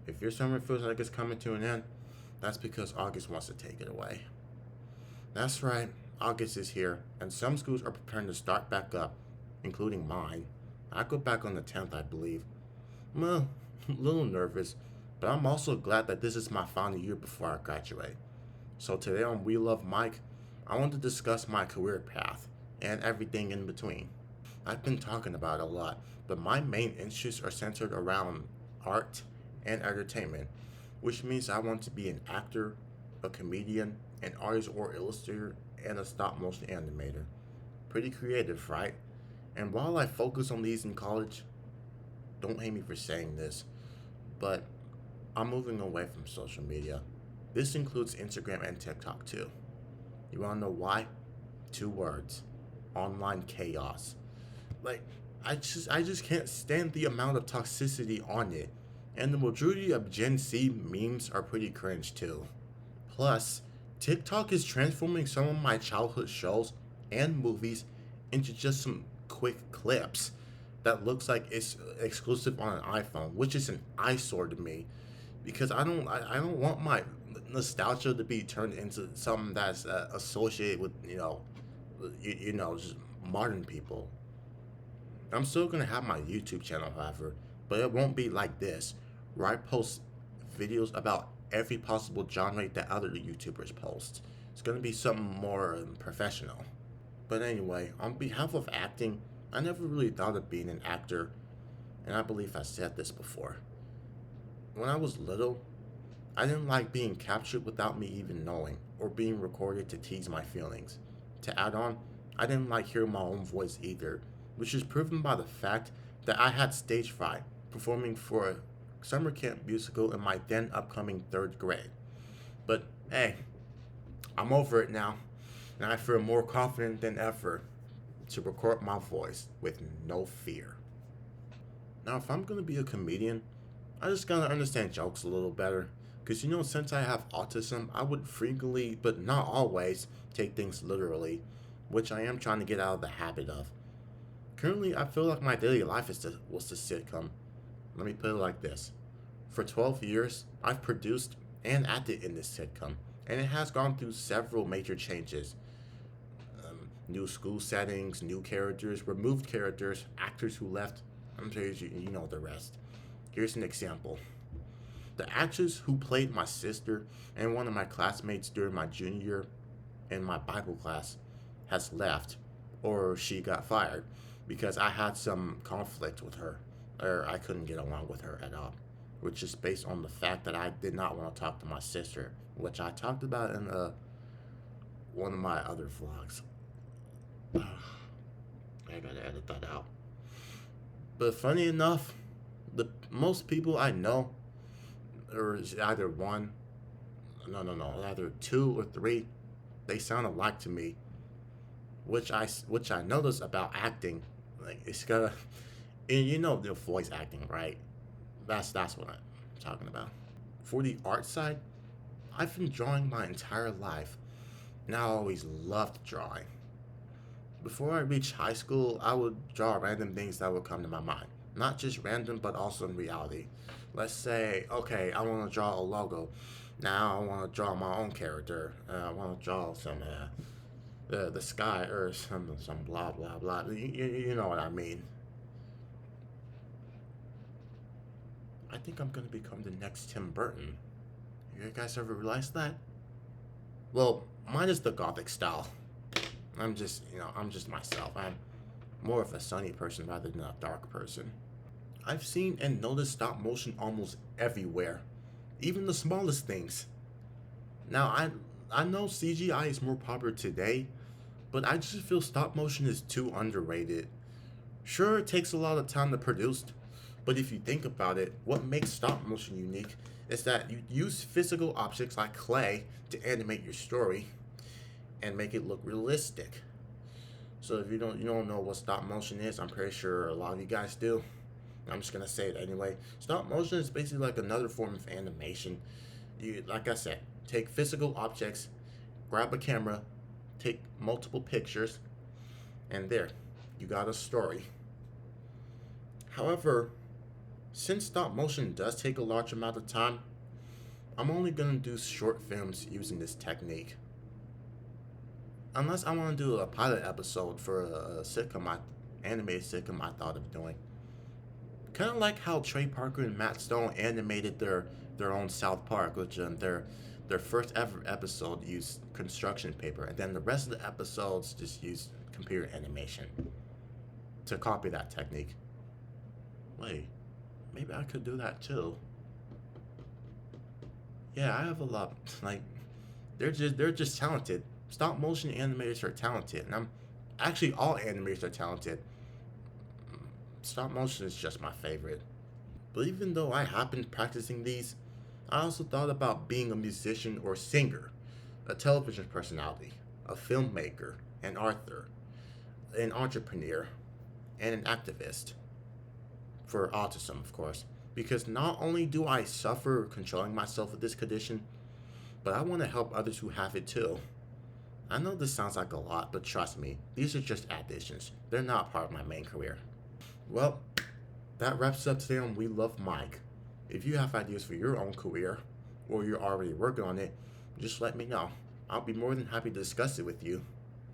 If your summer feels like it's coming to an end, that's because August wants to take it away. That's right, August is here, and some schools are preparing to start back up, including mine. I go back on the 10th, I believe. Well, a little nervous, but I'm also glad that this is my final year before I graduate. So today on We Love Mike, I want to discuss my career path and everything in between. I've been talking about it a lot, but my main interests are centered around art and entertainment, which means I want to be an actor, a comedian, an artist or illustrator, and a stop motion animator. Pretty creative, right? And while I focus on these in college, don't hate me for saying this, but I'm moving away from social media. This includes Instagram and TikTok too. You wanna know why? Two words: online chaos. Like, I just can't stand the amount of toxicity on it. And the majority of Gen Z memes are pretty cringe too. Plus, TikTok is transforming some of my childhood shows and movies into just some quick clips that looks like it's exclusive on an iPhone, which is an eyesore to me because I don't want my nostalgia to be turned into something that's associated with just modern people. I'm still gonna have my YouTube channel, however, but it won't be like this, where I post videos about every possible genre that other YouTubers post. It's gonna be something more professional. But anyway, on behalf of acting, I never really thought of being an actor, and I believe I said this before. When I was little, I didn't like being captured without me even knowing, or being recorded to tease my feelings. To add on, I didn't like hearing my own voice either, which is proven by the fact that I had stage fright performing for a summer camp musical in my then upcoming third grade. But hey, I'm over it now, and I feel more confident than ever to record my voice with no fear. Now, if I'm gonna be a comedian, I just gotta understand jokes a little better. Because since I have autism, I would frequently, but not always, take things literally, which I am trying to get out of the habit of. Currently, I feel like my daily life was the sitcom. Let me put it like this: for 12 years, I've produced and acted in this sitcom, and it has gone through several major changes. New school settings, new characters, removed characters, actors who left. I'm sure you know the rest. Here's an example. The actress who played my sister and one of my classmates during my junior year in my Bible class has left, or she got fired, because I had some conflict with her, or I couldn't get along with her at all, which is based on the fact that I did not want to talk to my sister, which I talked about in one of my other vlogs. I gotta edit that out. But funny enough, the most people I know, or either one, no, either two or three, they sound alike to me, which I notice about acting. Like it's gotta, and the voice acting, right? That's what I'm talking about. For the art side, I've been drawing my entire life, and I always loved drawing. Before I reached high school, I would draw random things that would come to my mind. Not just random, but also in reality. Let's say, okay, I want to draw a logo. Now I want to draw my own character. I want to draw some the sky or some blah blah blah. You know what I mean. I think I'm gonna become the next Tim Burton. You guys ever realized that? Well, mine is the gothic style. I'm just myself. I'm more of a sunny person rather than a dark person. I've seen and noticed stop motion almost everywhere, even the smallest things. Now, I know CGI is more popular today, but I just feel stop motion is too underrated. Sure, it takes a lot of time to produce, but if you think about it, what makes stop motion unique is that you use physical objects like clay to animate your story and make it look realistic. So if you don't know what stop motion is, I'm pretty sure a lot of you guys do. I'm just gonna say it anyway. Stop motion is basically like another form of animation. You, like I said, take physical objects, grab a camera, take multiple pictures, and there, you got a story. However, Since stop motion does take a large amount of time, I'm only gonna do short films using this technique. Unless I want to do a pilot episode for a animated sitcom I thought of doing. Kind of like how Trey Parker and Matt Stone animated their own South Park, which their first ever episode used construction paper, and then the rest of the episodes just used computer animation to copy that technique. Wait, maybe I could do that too. Yeah, I have a lot. Like, they're just talented. Stop motion animators are talented, and I'm actually all animators are talented. Stop motion is just my favorite. But even though I have been practicing these, I also thought about being a musician or singer, a television personality, a filmmaker, an author, an entrepreneur, and an activist. For autism, of course. Because not only do I suffer controlling myself with this condition, but I want to help others who have it too. I know this sounds like a lot, but trust me, these are just additions. They're not part of my main career. Well, that wraps up today on We Love Mike. If you have ideas for your own career, or you're already working on it, just let me know. I'll be more than happy to discuss it with you.